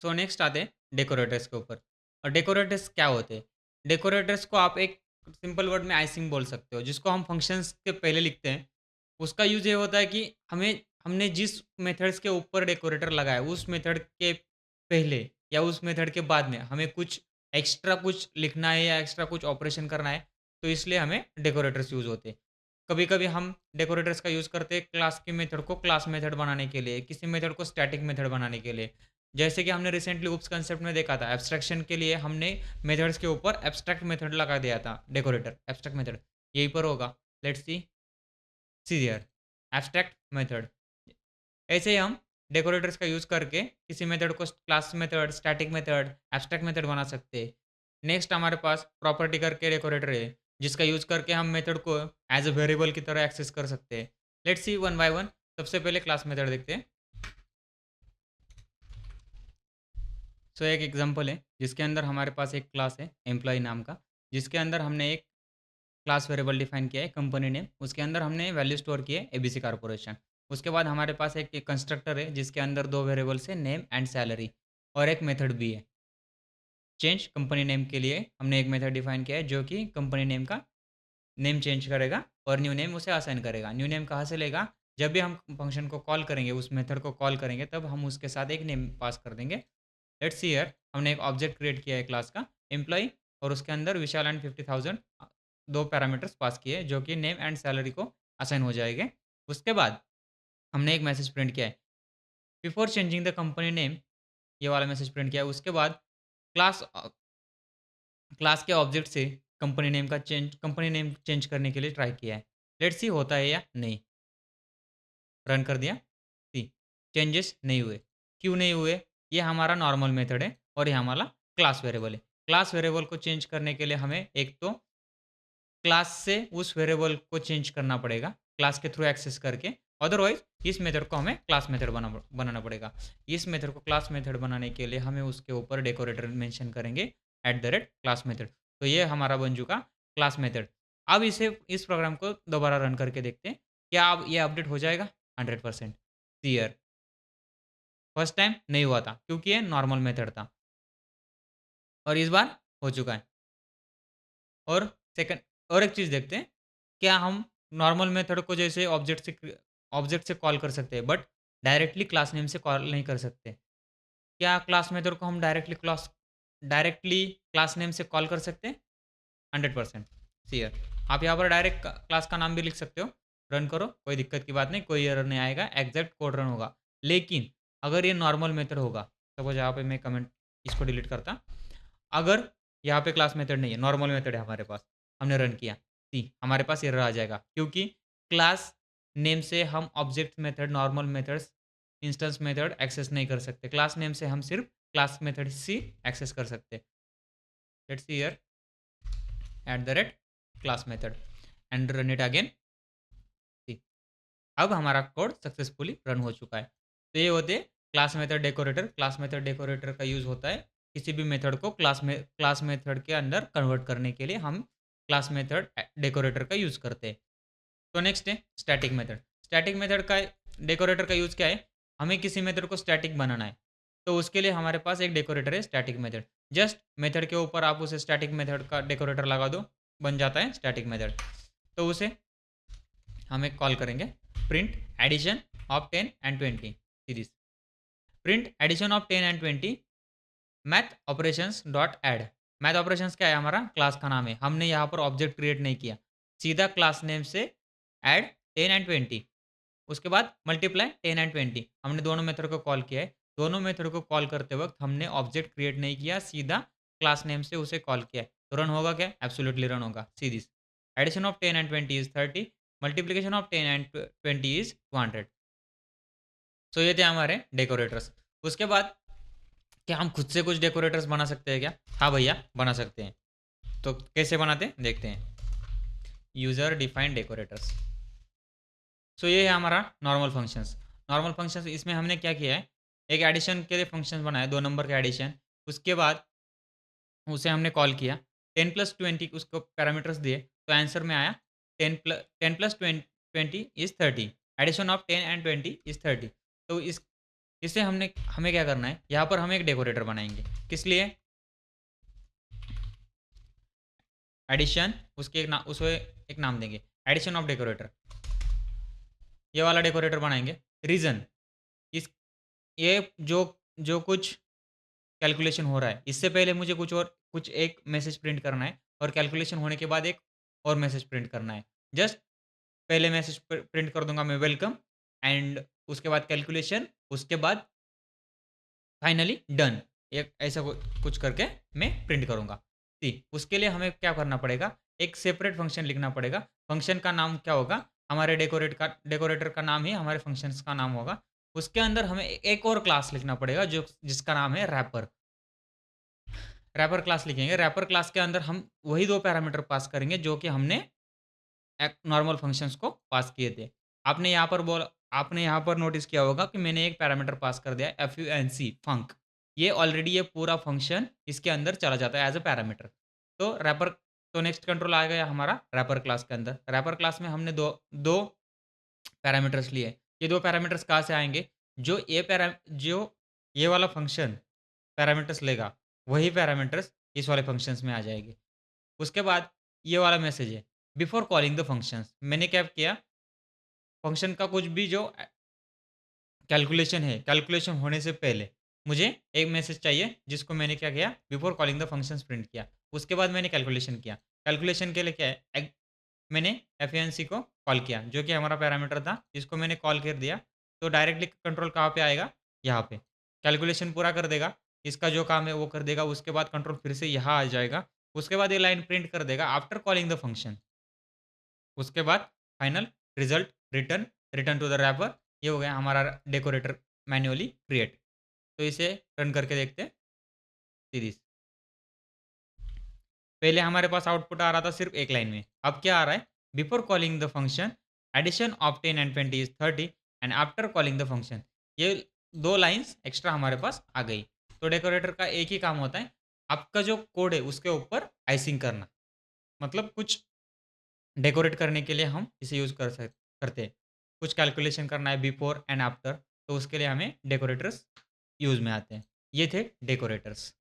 So next आते हैं decorators के ऊपर। और डेकोरेटर्स क्या होते हैं? डेकोरेटर्स को आप एक सिंपल वर्ड में आइसिंग बोल सकते हो, जिसको हम फंक्शंस के पहले लिखते हैं। उसका यूज़ ये होता है कि हमने जिस मेथड्स के ऊपर डेकोरेटर लगाया, उस मेथड के पहले या उस मेथड के बाद में हमें कुछ एक्स्ट्रा कुछ लिखना है या एक्स्ट्रा कुछ ऑपरेशन करना है, तो इसलिए हमें डेकोरेटर्स यूज़ होते हैं। कभी-कभी हम डेकोरेटर्स का यूज़ करते हैं क्लास के मेथड को क्लास मेथड बनाने के लिए, किसी मेथड को स्टैटिक मेथड बनाने के लिए। जैसे कि हमने रिसेंटली ऊप्स कांसेप्ट में देखा था, एब्स्ट्रैक्शन के लिए हमने मेथड्स के ऊपर एब्स्ट्रैक्ट मेथड लगा दिया था, डेकोरेटर, एब्स्ट्रैक्ट मेथड। यहीं पर होगा, let's see here, abstract method. ऐसे ही हम डेकोरेटर्स का यूज़ करके किसी मेथड को class method, static method, abstract method बना सकते हैं। नेक्स्ट हमारे पास प्रॉपर्टी करके डेकोरेटर है, जिसका यूज़ करके हम मेथड को एज़ अ वेरिएबल की तरह एक्सेस कर सकते हैं। Let's C one by one. सबसे पहले क्लास मेथड देखते हैं। सो एक एग्जांपल है जिसके अंदर हमारे पास एक क्लास है एम्प्लॉय नाम का, जिसके अंदर हमने एक क्लास वेरिएबल डिफाइन किया है कंपनी नेम, उसके अंदर हमने वैल्यू स्टोर की है एबीसी कारपोरेशन। उसके बाद हमारे पास एक कंस्ट्रक्टर है जिसके अंदर दो वेरिएबल्स है नेम एंड सैलरी, और एक मेथड भी है चेंज। कंपनी नेम के लिए हमने एक मेथड डिफाइन किया है जो कि कंपनी नेम का नेम चेंज करेगा और न्यू नेम उसे असाइन करेगा। न्यू नेम कहाँ से लेगा? जब भी हम फंक्शन को कॉल करेंगे, उस मेथड को कॉल करेंगे, तब हम उसके साथ एक नेम पास कर देंगे। लेट्स सी हियर, हमने एक ऑब्जेक्ट क्रिएट किया है क्लास का एम्प्लॉय, और उसके अंदर विशाल एंड 50,000 दो पैरामीटर्स पास किए जो कि नेम एंड सैलरी को असाइन हो जाएंगे। उसके बाद हमने एक मैसेज प्रिंट किया है, before changing the company name, ये वाला मैसेज प्रिंट किया है। उसके बाद क्लास क्लास के ऑब्जेक्ट से कंपनी नेम चेंज करने के लिए ट्राई किया है। लेट्स सी होता है या नहीं। रन कर दिया। सी चेंजेस नहीं हुए। क्यों नहीं हुए? ये हमारा नॉर्मल मेथड है और ये हमारा क्लास वेरिएबल है। क्लास वेरिएबल को चेंज करने के लिए हमें एक तो क्लास से उस वेरिएबल को चेंज करना पड़ेगा, क्लास के थ्रू एक्सेस करके। अदरवाइज़ इस मेथड को हमें क्लास मेथड बनाना पड़ेगा। इस मेथड को क्लास मेथड बनाने के लिए हमें उसके ऊपर डेकोरेटर मेंशन करेंगे @क्लास मेथड। तो ये हमारा बन चुका क्लास मेथड। अब इस प्रोग्राम को दोबारा रन करके देखते हैं, क्या अब ये अपडेट हो जाएगा? 100% क्लियर। फर्स्ट टाइम नहीं हुआ था क्योंकि ये नॉर्मल मेथड था, और इस बार हो चुका है। और सेकंड, और एक चीज़ देखते हैं, क्या हम नॉर्मल मेथड को जैसे ऑब्जेक्ट से कॉल कर सकते हैं, बट डायरेक्टली क्लास नेम से कॉल नहीं कर सकते। क्या क्लास मेथड को हम डायरेक्टली क्लास नेम से कॉल कर सकते हैं? 100% क्लियर। आप यहाँ पर डायरेक्ट क्लास का नाम भी लिख सकते हो। रन करो, कोई दिक्कत की बात नहीं, कोई एरर नहीं आएगा, एग्जैक्ट कोड रन होगा। लेकिन अगर ये नॉर्मल मेथड होगा, सपोज़ यहाँ पे मैं कमेंट इसको डिलीट करता। अगर यहाँ पे क्लास मेथड नहीं है, नॉर्मल मेथड है हमारे पास, हमने रन किया, सी हमारे पास एरर आ जाएगा, क्योंकि क्लास नेम से हम object method, normal methods, instance method access नहीं कर सकते। क्लास नेम से हम सिर्फ क्लास मेथड ही एक्सेस कर सकते हैं। Let's see here, @class method and run it again. See अब हमारा कोड सक्सेसफुली रन हो चुका है। तो ये होते हैं class method decorator. Class method decorator का यूज़ होता है किसी भी मेथड को क्लास मेथड के अंदर कन्वर्ट करने के लिए हम क्लास मेथड डेकोरेटर का यूज़ करते हैं। तो नेक्स्ट है स्टैटिक मेथड। स्टैटिक मेथड का डेकोरेटर का यूज़ क्या है? हमें किसी मेथड को स्टैटिक बनाना है, तो उसके लिए हमारे पास एक डेकोरेटर है स्टैटिक मेथड। जस्ट मेथड के ऊपर आप उसे स्टैटिक मेथड का डेकोरेटर लगा दो, बन जाता है स्टैटिक मेथड। तो उसे हम एक कॉल करेंगे, print addition of 10 and 20 series. Print addition of 10 and 20 math operations dot add. Math operations क्या है? हमारा क्लास का नाम है। हमने यहाँ पर ऑब्जेक्ट क्रिएट नहीं किया, सीधा क्लास नेम से ऐड 10 एंड 20, उसके बाद मल्टीप्लाई 10 एंड 20। हमने दोनों मेथड को कॉल किया है। दोनों मेथड को कॉल करते वक्त हमने ऑब्जेक्ट क्रिएट नहीं किया, सीधा क्लास नेम से उसे कॉल किया है। तो रन होगा क्या? एब्सोल्युटली रन होगा। See this, addition of 10 and 20 is 30, multiplication of 10 and 20 is 200। So ये थे हमारे डेकोरेटर्स। उसके बाद क्या हम खुद से कुछ डेकोरेटर्स बना सकते हैं क्या? हाँ भैया, बना सकते हैं। तो कैसे बनाते हैं देखते हैं। User defined decorators. सो ये है हमारा नॉर्मल फंक्शंस। नॉर्मल फंक्शंस, इसमें हमने क्या किया है, एक एडिशन के लिए फंक्शन बनाया, 2 नंबर का एडिशन। उसके बाद उसे हमने कॉल किया, 10+20 उसको पैरामीटर्स दिए, तो आंसर में आया 10+20 is 30, addition of 10 and 20 is 30। तो इसे हमें क्या करना है, यहाँ पर हम एक डेकोरेटर बनाएंगे। किस लिए? एडिशन, उसे एक नाम देंगे, एडिशन ऑफ डेकोरेटर। ये वाला डेकोरेटर बनाएंगे। रीजन, इस ये जो जो कुछ कैलकुलेशन हो रहा है, इससे पहले मुझे कुछ एक मैसेज प्रिंट करना है, और कैलकुलेशन होने के बाद एक और मैसेज प्रिंट करना है। जस्ट पहले मैसेज प्रिंट कर दूंगा मैं वेलकम, एंड उसके बाद कैलकुलेशन, उसके बाद फाइनली डन। एक ऐसा कुछ करके मैं प्रिंट करूंगा। सी, उसके लिए हमें क्या करना पड़ेगा, एक सेपरेट फंक्शन लिखना पड़ेगा। फंक्शन का नाम क्या होगा, हमारे डेकोरेटर का नाम ही हमारे फंक्शंस का नाम होगा। उसके अंदर हमें एक और क्लास लिखना पड़ेगा जो जिसका नाम है रैपर। रैपर क्लास लिखेंगे। रैपर क्लास के अंदर हम वही दो पैरामीटर पास करेंगे जो कि हमने नॉर्मल फंक्शंस को पास किए थे। आपने यहाँ पर नोटिस किया होगा कि मैंने एक पैरामीटर पास कर दिया, func फंक। ये ऑलरेडी ये पूरा फंक्शन इसके अंदर चला जाता है एज अ पैरामीटर। तो रैपर, तो नेक्स्ट कंट्रोल आ गया हमारा रैपर क्लास के अंदर। रैपर क्लास में हमने दो दो पैरामीटर्स लिए। ये दो पैरामीटर्स कहाँ से आएंगे, जो ये वाला फंक्शन पैरामीटर्स लेगा, वही पैरामीटर्स इस वाले फंक्शंस में आ जाएंगे। उसके बाद ये वाला मैसेज है, बिफोर कॉलिंग द फंक्शंस। मैंने क्या किया, फंक्शन का कुछ भी जो कैलकुलेशन है, कैलकुलेशन होने से पहले मुझे एक मैसेज चाहिए, जिसको मैंने क्या किया, before calling the functions print किया। उसके बाद मैंने कैलकुलेशन किया। कैलकुलेशन के लिए क्या है, मैंने एफएनसी को कॉल किया, जो कि हमारा पैरामीटर था, इसको मैंने कॉल कर दिया। तो डायरेक्टली कंट्रोल कहाँ पे आएगा, यहाँ पे कैलकुलेशन पूरा कर देगा, इसका जो काम है वो कर देगा। उसके बाद कंट्रोल फिर से यहाँ आ जाएगा। उसके बाद ये लाइन प्रिंट कर देगा आफ्टर कॉलिंग द फंक्शन। उसके बाद final result return, return to the wrapper. ये हो गया हमारा डेकोरेटर मैन्युअली क्रिएट। तो इसे रन करके देखते हैं सीरीज। पहले हमारे पास आउटपुट आ रहा था सिर्फ एक लाइन में, अब क्या आ रहा है, before calling the function addition of 10 and 20 is 30 and after calling the function. ये दो लाइंस एक्स्ट्रा हमारे पास आ गई। तो डेकोरेटर का एक ही काम होता है, आपका जो कोड है उसके ऊपर आइसिंग करना। मतलब कुछ डेकोरेट करने के लिए हम इसे यूज़ करते हैं। कुछ कैलकुलेशन करना है बिफोर एंड आफ्टर, तो उसके लिए हमें डेकोरेटर्स यूज़ में आते हैं। ये थे डेकोरेटर्स।